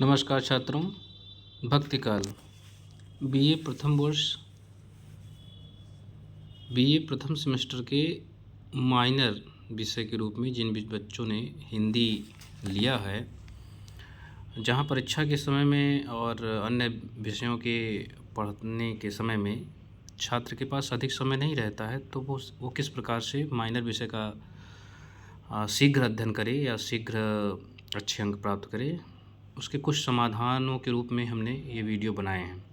नमस्कार छात्रों। भक्तिकाल बीए प्रथम वर्ष बीए प्रथम सेमेस्टर के माइनर विषय के रूप में जिन भी बच्चों ने हिंदी लिया है, जहां परीक्षा के समय में और अन्य विषयों के पढ़ने के समय में छात्र के पास अधिक समय नहीं रहता है, तो वो किस प्रकार से माइनर विषय का शीघ्र अध्ययन करे या शीघ्र अच्छे अंक प्राप्त करे, उसके कुछ समाधानों के रूप में हमने ये वीडियो बनाए हैं।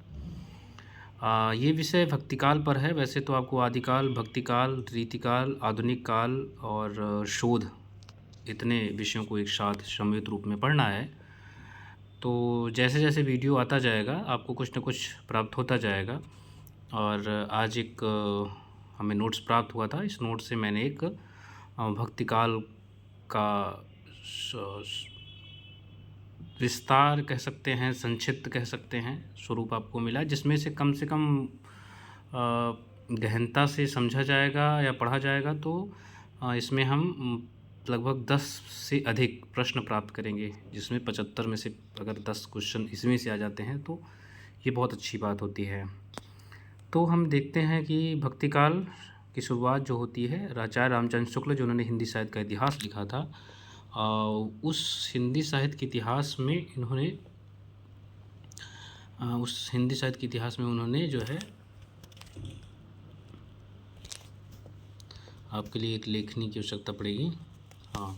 ये विषय भक्तिकाल पर है। वैसे तो आपको आदिकाल, भक्तिकाल, रीतिकाल, आधुनिक काल और शोध इतने विषयों को एक साथ सम्मिलित रूप में पढ़ना है। तो जैसे जैसे वीडियो आता जाएगा आपको कुछ न कुछ प्राप्त होता जाएगा। और आज एक हमें नोट्स प्राप्त हुआ था। इस नोट से मैंने एक भक्तिकाल का विस्तार कह सकते हैं, संक्षिप्त कह सकते हैं, स्वरूप आपको मिला, जिसमें से कम गहनता से समझा जाएगा या पढ़ा जाएगा। तो इसमें हम लगभग 10 से अधिक प्रश्न प्राप्त करेंगे, जिसमें 75 में से अगर 10 क्वेश्चन इसमें से आ जाते हैं तो ये बहुत अच्छी बात होती है। तो हम देखते हैं कि भक्तिकाल की शुरुआत जो होती है, आचार्य रामचंद्र शुक्ल जिन्होंने हिंदी साहित्य का इतिहास लिखा था, उस हिंदी साहित्य के इतिहास में उन्होंने जो है, आपके लिए एक लेखनी की आवश्यकता पड़ेगी। हाँ,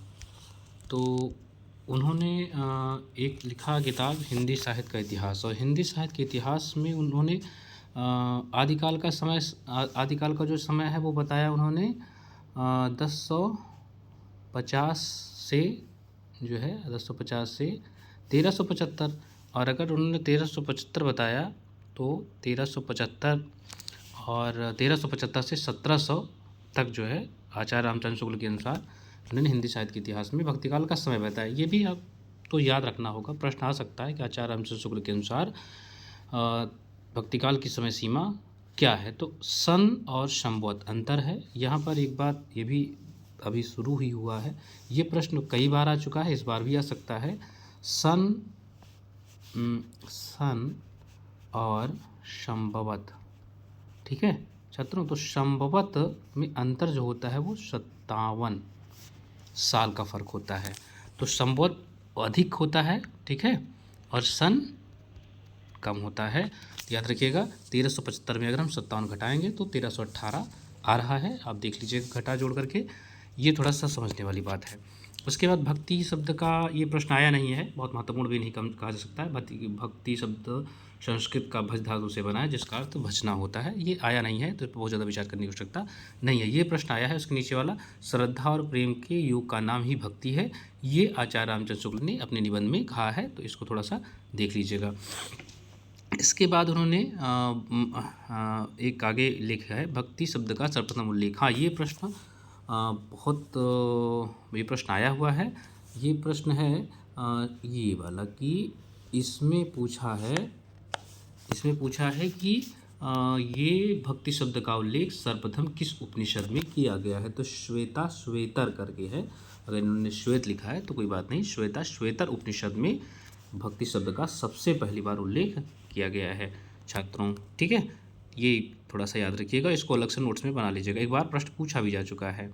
तो उन्होंने एक लिखा किताब हिंदी साहित्य का इतिहास, और हिंदी साहित्य के इतिहास में उन्होंने आदिकाल का जो समय है वो बताया उन्होंने 1050 से जो है 1050 से 1375। और अगर उन्होंने 1375 बताया तो 1375 और 1375 से 1700 तक जो है आचार्य रामचंद्र शुक्ल के अनुसार उन्होंने हिंदी साहित्य के इतिहास में भक्तिकाल का समय बताया। ये भी आप तो याद रखना होगा, प्रश्न आ सकता है कि आचार्य रामचंद्र शुक्ल के अनुसार भक्तिकाल की समय सीमा क्या है। तो सन और संवत अंतर है। यहाँ पर एक बात ये भी अभी शुरू ही हुआ है, ये प्रश्न कई बार आ चुका है, इस बार भी आ सकता है। सन और संवत, ठीक है छात्रों। तो संवत में अंतर जो होता है वो 57 साल का फ़र्क होता है। तो संवत अधिक होता है, ठीक है, और सन कम होता है। याद रखिएगा 1375 में अगर हम 57 घटाएंगे तो 1318 आ रहा है। आप देख लीजिएगा घटा जोड़ करके, ये थोड़ा सा समझने वाली बात है। उसके बाद भक्ति शब्द का ये प्रश्न आया नहीं है, बहुत महत्वपूर्ण भी नहीं कहा जा सकता है। भक्ति शब्द संस्कृत का भज धातु से बना है, जिसका अर्थ भजना होता है। ये आया नहीं है तो बहुत ज़्यादा विचार करने की आवश्यकता नहीं है। ये प्रश्न आया है उसके नीचे वाला, श्रद्धा और प्रेम के योग का नाम ही भक्ति है। ये आचार्य रामचंद्र शुक्ल ने अपने निबंध में कहा है, तो इसको थोड़ा सा देख लीजिएगा। इसके बाद उन्होंने एक आगे लिखा है भक्ति शब्द का सर्वप्रथम उल्लेख। हाँ, ये प्रश्न ये प्रश्न आया हुआ है। ये प्रश्न है ये वाला कि इसमें पूछा है कि ये भक्ति शब्द का उल्लेख सर्वप्रथम किस उपनिषद में किया गया है। तो श्वेता श्वेतर करके है, अगर इन्होंने श्वेत लिखा है तो कोई बात नहीं, श्वेता श्वेतर उपनिषद में भक्ति शब्द का सबसे पहली बार उल्लेख किया गया है छात्रों, ठीक है। ये थोड़ा सा याद रखिएगा, इसको अलग से नोट्स में बना लीजिएगा, एक बार प्रश्न पूछा भी जा चुका है।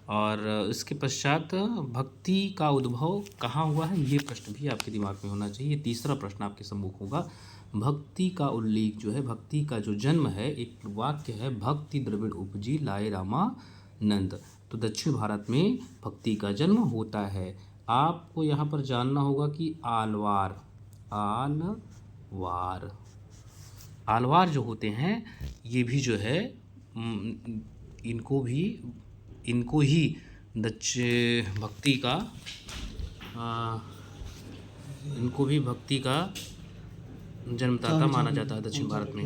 और इसके पश्चात भक्ति का उद्भव कहाँ हुआ है, ये प्रश्न भी आपके दिमाग में होना चाहिए। तीसरा प्रश्न आपके सम्मुख होगा, भक्ति का उल्लेख जो है, भक्ति का जो जन्म है, एक वाक्य है, भक्ति द्रविड़ उपजी लाए रामानंद। तो दक्षिण भारत में भक्ति का जन्म होता है। आपको यहाँ पर जानना होगा कि आलवार जो होते हैं, ये भी जो है इनको ही भक्ति का जन्मदाता माना जाता है दक्षिण भारत में।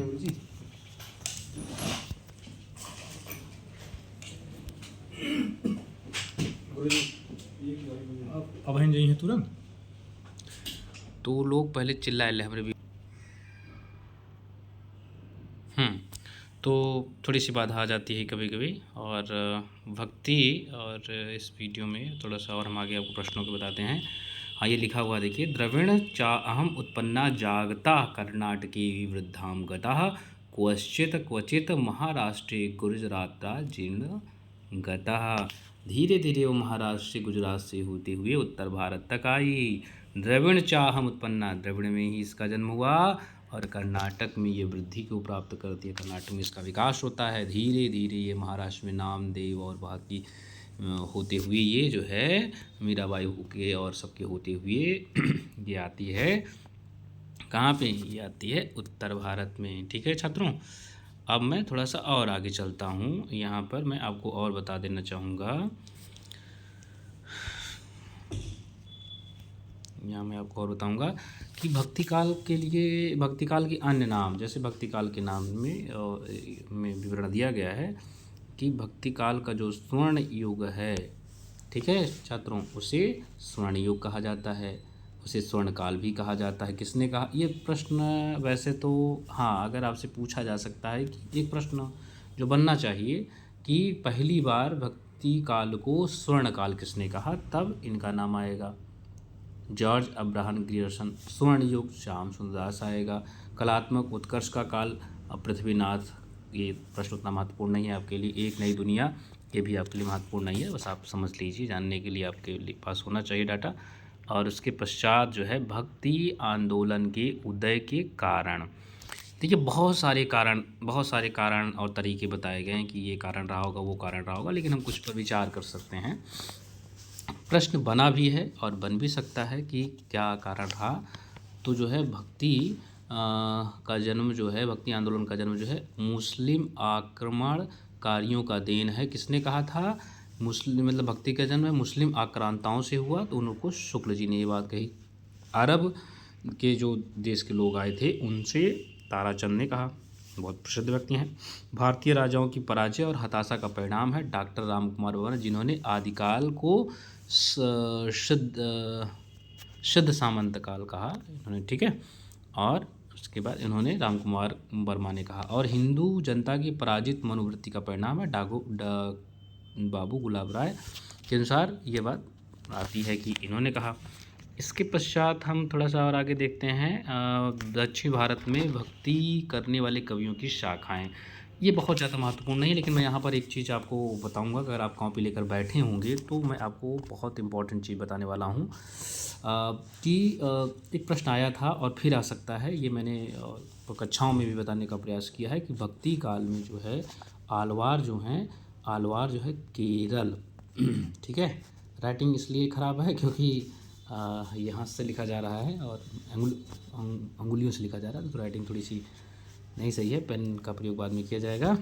अब हम जाइए तुरंत, तो लोग पहले चिल्लाए ले हमारे भी। तो थोड़ी सी बाधा आ जाती है कभी कभी, और भक्ति और इस वीडियो में थोड़ा सा और हम आगे आपको प्रश्नों के बताते हैं। हाँ, ये लिखा हुआ देखिए, द्रविण चा अहम उत्पन्ना जागता कर्नाटके वृद्धां गतः क्वचित क्वचित महाराष्ट्रे गुजराता जीर्ण गतः। धीरे धीरे वो महाराष्ट्र से गुजरात से होते हुए उत्तर भारत तक आई। द्रविण चाहम उत्पन्ना, द्रविण में ही इसका जन्म हुआ और कर्नाटक में ये वृद्धि को प्राप्त करती है, कर्नाटक में इसका विकास होता है। धीरे धीरे ये महाराष्ट्र में नामदेव और बाकी होते हुए ये जो है मीराबाई के और सबके होते हुए ये आती है कहाँ पे, ये आती है उत्तर भारत में। ठीक है छात्रों, अब मैं थोड़ा सा और आगे चलता हूँ। यहाँ पर मैं आपको और बता देना चाहूँगा, यहाँ मैं आपको और बताऊँगा कि भक्ति काल के लिए, भक्ति काल के अन्य नाम, जैसे भक्ति काल के नाम में विवरण दिया गया है कि भक्ति काल का जो स्वर्ण युग है, ठीक है छात्रों, उसे स्वर्ण युग कहा जाता है, उसे स्वर्ण काल भी कहा जाता है। किसने कहा, ये प्रश्न वैसे तो हाँ अगर आपसे पूछा जा सकता है कि एक प्रश्न जो बनना चाहिए कि पहली बार भक्ति काल को स्वर्ण काल किसने कहा, तब इनका नाम आएगा। जॉर्ज अब्राहम ग्रियर्सन, स्वर्ण युग श्याम सुंदर दास आएगा। कलात्मक उत्कर्ष का काल पृथ्वीनाथ, ये प्रश्न उतना महत्वपूर्ण नहीं है आपके लिए। एक नई दुनिया, ये भी आपके लिए महत्वपूर्ण नहीं है, बस आप समझ लीजिए, जानने के लिए आपके लिए पास होना चाहिए डाटा। और उसके पश्चात जो है भक्ति आंदोलन के उदय के कारण, देखिए बहुत सारे कारण और तरीके बताए गए हैं कि ये कारण रहा होगा, वो कारण रहा होगा, लेकिन हम कुछ पर विचार कर सकते हैं। प्रश्न बना भी है और बन भी सकता है कि क्या कारण रहा। तो जो है भक्ति का जन्म जो है, भक्ति आंदोलन का जन्म जो है मुस्लिम आक्रमणकारियों का देन है। किसने कहा था, मुस्लिम, मतलब भक्ति का जन्म है मुस्लिम आक्रांताओं से हुआ, तो उनको शुक्ल जी ने ये बात कही। अरब के जो देश के लोग आए थे उनसे ताराचंद ने कहा, बहुत प्रसिद्ध व्यक्ति हैं। भारतीय राजाओं की पराजय और हताशा का परिणाम है डॉक्टर राम कुमार वर्मा, जिन्होंने आदिकाल को शुद्ध सामंत काल कहा इन्होंने, ठीक है। और उसके बाद इन्होंने राम कुमार वर्मा ने कहा, और हिंदू जनता की पराजित मनोवृत्ति का परिणाम है बाबू गुलाब राय के अनुसार ये बात आती है कि इन्होंने कहा। इसके पश्चात हम थोड़ा सा और आगे देखते हैं, दक्षिण भारत में भक्ति करने वाले कवियों की शाखाएं। ये बहुत ज़्यादा महत्वपूर्ण नहीं है, लेकिन मैं यहाँ पर एक चीज़ आपको बताऊँगा। अगर आप कॉपी लेकर बैठे होंगे तो मैं आपको बहुत इम्पोर्टेंट चीज़ बताने वाला हूँ कि एक प्रश्न आया था और फिर आ सकता है। ये मैंने कक्षाओं में भी बताने का प्रयास किया है कि भक्ति काल में जो है आलवार जो है केरल, ठीक है। राइटिंग इसलिए ख़राब है क्योंकि यहाँ से लिखा जा रहा है और अंगुलियों से लिखा जा रहा है, तो राइटिंग थोड़ी सी नहीं सही है। पेन का प्रयोग बाद में किया जाएगा।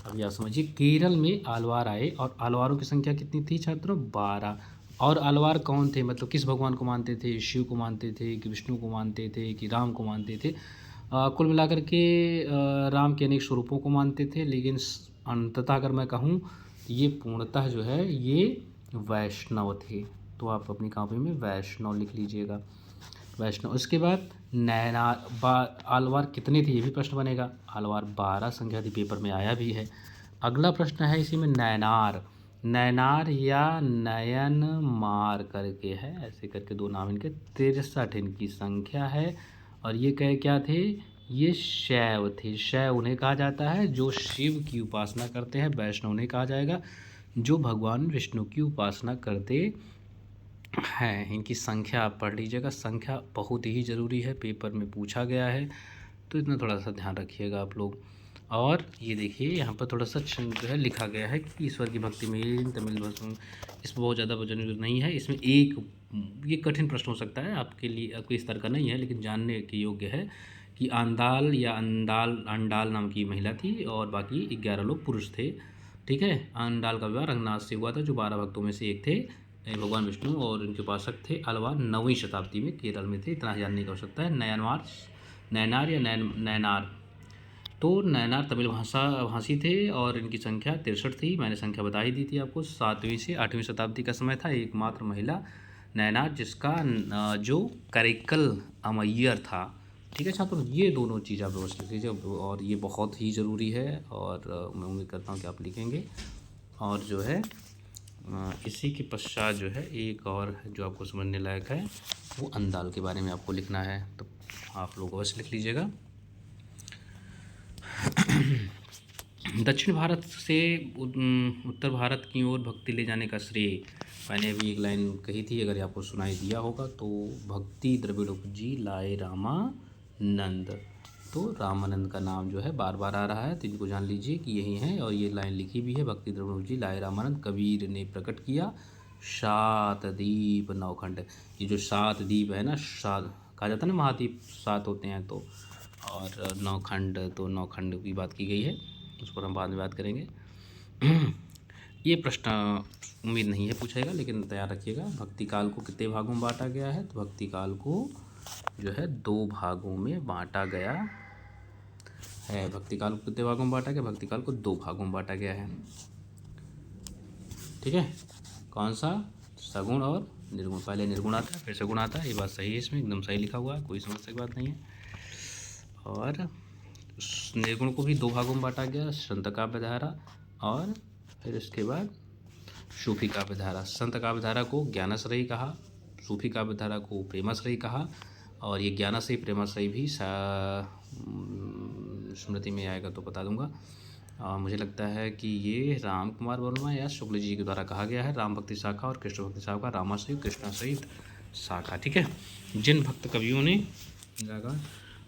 अभी आप समझिए, केरल में आलवार आए और आलवारों की संख्या कितनी थी छात्रों, 12। और आलवार कौन थे, मतलब किस भगवान को मानते थे, शिव को मानते थे कि विष्णु को मानते थे कि राम को मानते थे। कुल मिलाकर के राम के अनेक स्वरूपों को मानते थे, लेकिन अंततः अगर मैं कहूँ ये पूर्णतः जो है ये वैष्णव थे। तो आप अपनी कॉपी में वैष्णव लिख लीजिएगा, वैष्णव। उसके बाद नैनार, आलवार कितने थे ये भी प्रश्न बनेगा। आलवार 12 संख्या थी, पेपर में आया भी है। अगला प्रश्न है इसी में नैनार या नयन मार करके है, ऐसे करके दो नाम इनके, 63 इनकी संख्या है। और ये क्या थे, ये शैव थे। शैव उन्हें कहा जाता है जो शिव की उपासना करते हैं, वैष्णव उन्हें कहा जाएगा जो भगवान विष्णु की उपासना करते हैं। इनकी संख्या आप पढ़ लीजिएगा, संख्या बहुत ही ज़रूरी है, पेपर में पूछा गया है, तो इतना थोड़ा सा ध्यान रखिएगा आप लोग। और ये देखिए यहाँ पर थोड़ा सा जो है लिखा गया है कि ईश्वर की भक्ति में तमिल भाषा, इसमें बहुत ज़्यादा वजन नहीं है। इसमें एक ये कठिन प्रश्न हो सकता है आपके लिए, आपके स्तर का नहीं है, लेकिन जानने के योग्य है कि आंदाल या अंडाल नाम की महिला थी और बाकी 11 लोग पुरुष थे, ठीक है। आंडाल का विवाह रंगनाथ से हुआ था, जो 12 भक्तों में से एक थे, भगवान विष्णु और उनके उपासक थे। आलवार 9वीं शताब्दी में केरल में थे, इतना जानने की आवश्यकता है। नैनार या नैनार, तो नैनार तमिल भाषी थे और इनकी संख्या 63 थी। मैंने संख्या बता ही दी थी आपको। 7वीं से 8वीं शताब्दी का समय था। एकमात्र महिला नैनार जिसका जो करिकल अमैयर था, ठीक है छात्रों। ये दोनों चीज़ आप व्यवस्थित लीजिए और ये बहुत ही ज़रूरी है और मैं उम्मीद करता हूँ कि आप लिखेंगे। और जो है इसी के पश्चात जो है एक और जो आपको समझने लायक है वो अंदाल के बारे में आपको लिखना है, तो आप लोग अवश्य लिख लीजिएगा। दक्षिण भारत से उत्तर भारत की ओर भक्ति ले जाने का श्रेय, मैंने अभी एक लाइन कही थी, अगर आपको सुनाई दिया होगा तो, भक्ति द्रविड़ोपजी लाए रामानंद। तो रामानंद का नाम जो है बार बार आ रहा है, तो इनको जान लीजिए कि यही है, और ये लाइन लिखी भी है, भक्ति द्रविड़ोपजी लाए रामानंद, कबीर ने प्रकट किया सात दीप नौखंड। ये जो सात दीप है ना, सात कहा जाता है ना, महादीप सात होते हैं, तो और नौखंड, तो नौखंड की बात की गई है, उस पर हम बाद में बात करेंगे। ये प्रश्न उम्मीद नहीं है पूछेगा, लेकिन तैयार रखिएगा। भक्ति काल को कितने भागों में बांटा गया है, तो भक्ति काल को जो है 2 भागों में बांटा गया है। भक्ति काल को कितने भागों में बांटा गया, भक्ति काल को 2 भागों में बांटा गया है। ठीक है, कौन सा, सगुण और निर्गुण। पहले निर्गुण आता है फिर सगुण आता है, ये बात सही है, इसमें एकदम सही लिखा हुआ है, कोई समस्या की बात नहीं है। और निर्गुण को भी 2 भागों में बांटा गया, संत काव्य धारा और फिर इसके बाद सूफी काव्य धारा। संत काव्य धारा को ज्ञानाश्रयी कहा, सूफी काव्य धारा को प्रेमाश्रयी कहा, और ये ज्ञानाश्रयी प्रेमाश्रयी भी स्मृति में आएगा तो बता दूंगा। मुझे लगता है कि ये राम कुमार वर्मा या शुक्ल जी के द्वारा कहा गया है, राम भक्ति शाखा और कृष्ण भक्ति शाखा, रामाश्रयी कृष्णाश्रयी शाखा। ठीक है, जिन भक्त कवियों ने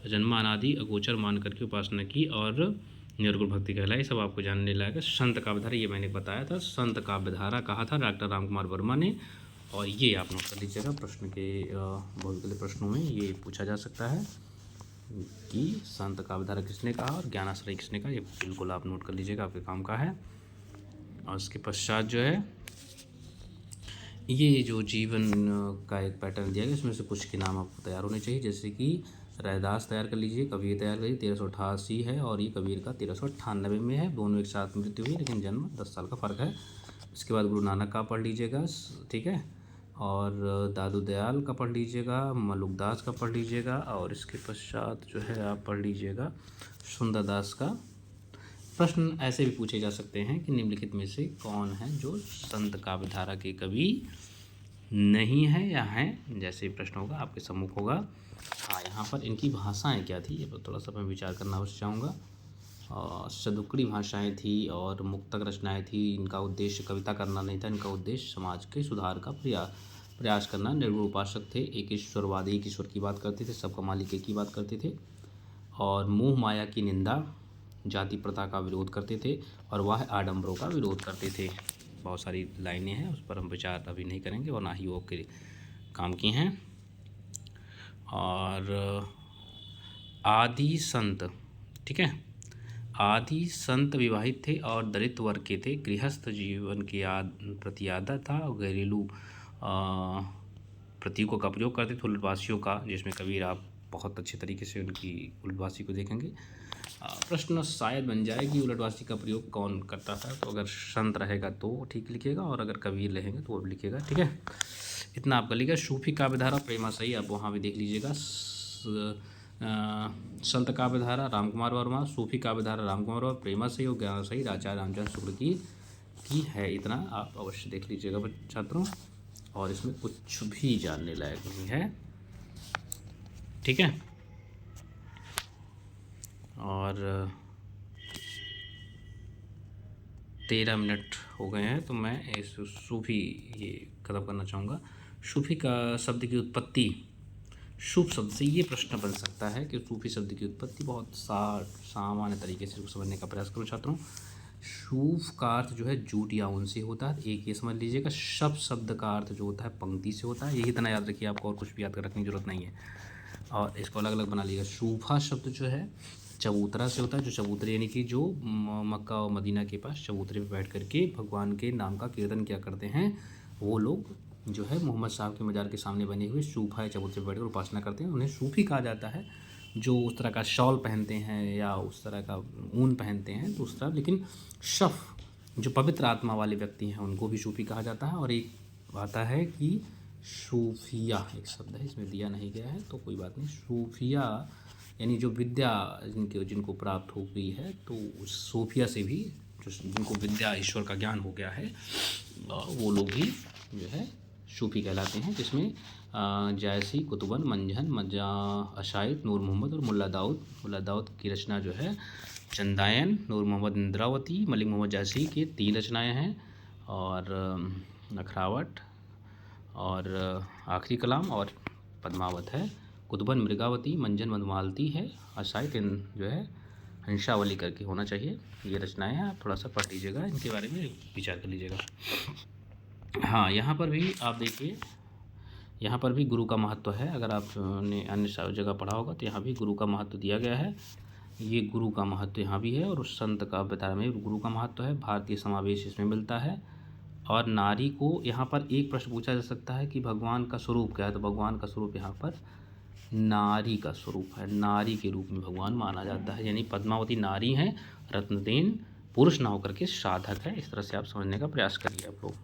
जन्म अनादि अगोचर मान करके उपासना की और निर्गुण भक्ति कहलाई, सब आपको जानने लायक है। संत काव्यधारा, ये मैंने बताया था, संत काव्यधारा कहा था डॉक्टर राम कुमार वर्मा ने, और ये आप नोट कर लीजिएगा, प्रश्न के भौतिक प्रश्नों में ये पूछा जा सकता है कि संत काव्यधारा किसने कहा और ज्ञानाश्रय किसने कहा, ये बिल्कुल आप नोट कर लीजिएगा, आपके काम का है। और उसके पश्चात जो है ये जो जीवन का एक पैटर्न दिया गया, इसमें से कुछ के नाम आपको तैयार होने चाहिए, जैसे कि रैदास तैयार कर लीजिए, कबीर तैयार करिए, 1388 है, और ये कबीर का 1398 में है, दोनों एक साथ मृत्यु हुई, लेकिन जन्म 10 साल का फ़र्क है। इसके बाद गुरु नानक का पढ़ लीजिएगा, ठीक है, और दादू दयाल का पढ़ लीजिएगा, मलुकदास का पढ़ लीजिएगा, और इसके पश्चात जो है आप पढ़ लीजिएगा सुंदरदास का। प्रश्न ऐसे भी पूछे जा सकते हैं कि निम्नलिखित में से कौन है जो संत काव्यधारा के कवि नहीं है या हैं, जैसे प्रश्न होगा आपके सम्मुख होगा। हाँ, यहाँ पर इनकी भाषाएं क्या थी, ये पर थोड़ा सा मैं विचार करना अवश्य चाहूँगा। सदुक्कड़ी भाषाएं थी और मुक्तक रचनाएं थी। इनका उद्देश्य कविता करना नहीं था, इनका उद्देश्य समाज के सुधार का प्रयास करना। निर्गुण उपासक थे, एक ईश्वरवादी, एक ईश्वर की बात करते थे, सबका मालिक एक ही बात करते थे, और मोह माया की निंदा, जाति प्रथा का विरोध करते थे, और वह आडंबरों का विरोध करते थे। बहुत सारी लाइनें हैं, उस पर हम विचार अभी नहीं करेंगे और ना ही वो के काम की हैं। और आदि संत, ठीक है, आदि संत विवाहित थे और दलित वर्ग के थे, गृहस्थ जीवन के प्रति आदत था, और घरेलू प्रतीकों का प्रयोग करते थे, उल्टवासियों का, जिसमें कबीर आप बहुत अच्छे तरीके से उनकी उल्टवासी को देखेंगे। प्रश्न शायद बन जाए कि उल्टवासी का प्रयोग कौन करता था, तो अगर संत रहेगा तो ठीक लिखिएगा, और अगर कबीर रहेंगे तो वो भी लिखिएगा। ठीक है, इतना आप कर लीजिएगा। सूफी काव्यधारा प्रेमाश्रयी आप वहाँ भी देख लीजिएगा। संत काव्यधारा राम कुमार वर्मा, सूफी काव्यधारा राम कुमार वर्मा, प्रेमाश्रयी और ज्ञानाश्रयी आचार्य रामचंद्र शुक्ल की है। इतना आप अवश्य देख लीजिएगा छात्रों, और इसमें कुछ भी जानने लायक नहीं है। ठीक है, और 13 मिनट हो गए हैं, तो मैं इस सूफी ये खत्म करना चाहूँगा। सूफी का शब्द की उत्पत्ति, सूफ शब्द से ये प्रश्न बन सकता है कि सूफी शब्द की उत्पत्ति बहुत सामान्य तरीके से समझने का प्रयास करूँ छात्रों। सूफ का अर्थ जो है जूट या ऊन से होता है, एक ये समझ लीजिएगा। शब शब्द का अर्थ जो होता है पंक्ति से होता है, यही इतना याद रखिए, आपको और कुछ भी याद कर रखने की जरूरत नहीं है, और इसको अलग अलग बना लीजिएगा। सूफा शब्द जो है चबूतरा से होता है, जो चबूतरे यानी कि जो मक्का और मदीना के पास चबूतरे पर बैठ करके भगवान के नाम का कीर्तन क्या करते हैं, वो लोग जो है मोहम्मद साहब के मज़ार के सामने बने हुए सूफा या चबूतरे पर बैठकर उपासना करते हैं, उन्हें सूफी कहा जाता है। जो उस तरह का शॉल पहनते हैं या उस तरह का ऊन पहनते हैं, तो उस तरह, लेकिन शफ जो पवित्र आत्मा वाले व्यक्ति हैं उनको भी सूफी कहा जाता है। और एक आता है कि सूफिया, एक शब्द है, इसमें दिया नहीं गया है तो कोई बात नहीं। सूफिया यानी जो विद्या जिनको प्राप्त हो गई है, तो उस सूफिया से भी जिनको विद्या ईश्वर का ज्ञान हो गया है वो लोग भी जो है सूफ़ी कहलाते हैं, जिसमें जायसी, कुतुबन, मंजन, मजा, अशाइत, नूर मोहम्मद और मुल्ला दाऊद। मुल्ला दाऊद की रचना जो है चंदायन, नूर मोहम्मद इंद्रावती, मलिक मोहम्मद जायसी की 3 रचनाएँ हैं, और नखरावट और आखिरी कलाम और पद्मावत है। कुतुबन मृगावती, मंजन मधुमालती है, अशाइत जो है हंसावली करके होना चाहिए। ये रचनाएँ हैं, आप थोड़ा सा पढ़ लीजिएगा, इनके बारे में विचार कर लीजिएगा। हाँ, यहाँ पर भी आप देखिए, यहाँ पर भी गुरु का महत्व है। अगर आपने अन्य जगह पढ़ा होगा तो यहाँ भी गुरु का महत्व दिया गया है। ये गुरु का महत्व यहाँ भी है, और उस संत का बता में गुरु का महत्व है। भारतीय समावेश इसमें मिलता है। और नारी को यहाँ पर एक प्रश्न पूछा जा सकता है कि भगवान का स्वरूप क्या है, तो भगवान का स्वरूप यहाँ पर नारी का स्वरूप है। नारी के रूप में भगवान माना जाता है, यानी पद्मावती नारी हैं, रत्नदेन पुरुष ना होकर के साधक है। इस तरह से आप समझने का प्रयास करिए आप लोग,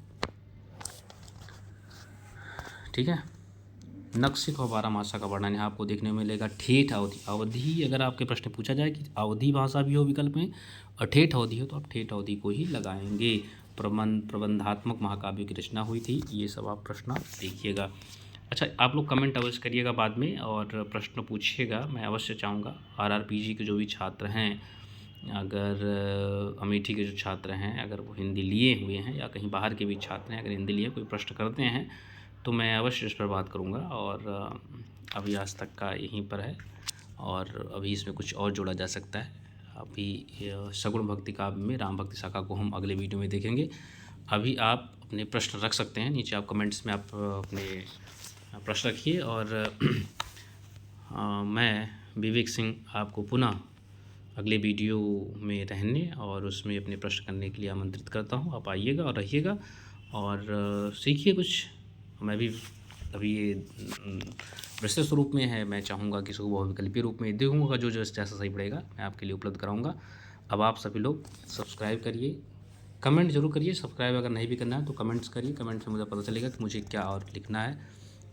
ठीक है। नक्सिक और बारहमासा का वर्णन यहाँ आपको देखने को मिलेगा। ठेठ अवधि, अवधि अगर आपके प्रश्न पूछा जाए कि अवधि भाषा भी हो विकल्प में और ठेठ अवधि हो, तो आप ठेठ अवधि को ही लगाएंगे। प्रबंधात्मक महाकाव्य की रचना हुई थी। ये सब आप प्रश्न देखिएगा। अच्छा, आप लोग कमेंट अवश्य करिएगा बाद में और प्रश्न पूछिएगा। मैं अवश्य चाहूँगा RRPG के जो भी छात्र हैं, अगर अमेठी के जो छात्र हैं, अगर वो हिंदी लिए हुए हैं, या कहीं बाहर के भी छात्र हैं, अगर हिंदी लिए कोई प्रश्न करते हैं तो मैं अवश्य इस पर बात करूँगा। और अभी आज तक का यहीं पर है, और अभी इसमें कुछ और जोड़ा जा सकता है। अभी सगुण भक्ति काव्य में राम भक्ति शाखा को हम अगले वीडियो में देखेंगे। अभी आप अपने प्रश्न रख सकते हैं, नीचे आप कमेंट्स में आप अपने प्रश्न रखिए। और मैं विवेक सिंह आपको पुनः अगले वीडियो में रहने और उसमें अपने प्रश्न करने के लिए आमंत्रित करता हूँ। आप आइएगा और रहिएगा और सीखिए कुछ। मैं भी अभी ये विस्तृत स्वरूप में है, मैं चाहूँगा कि इसको बहुविकल्पीय रूप में देखूँगा, जो जैसा सही पड़ेगा मैं आपके लिए उपलब्ध कराऊँगा। अब आप सभी लोग सब्सक्राइब करिए, कमेंट जरूर करिए। सब्सक्राइब अगर नहीं भी करना है तो कमेंट्स करिए, कमेंट से मुझे पता चलेगा कि मुझे क्या और लिखना है।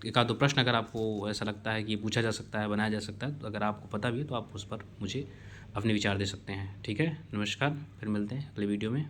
एक आध दो प्रश्न अगर आपको ऐसा लगता है कि पूछा जा सकता है, बनाया जा सकता है, तो अगर आपको पता भी है तो आप उस पर मुझे अपने विचार दे सकते हैं, ठीक है। नमस्कार, फिर मिलते हैं अगले वीडियो में।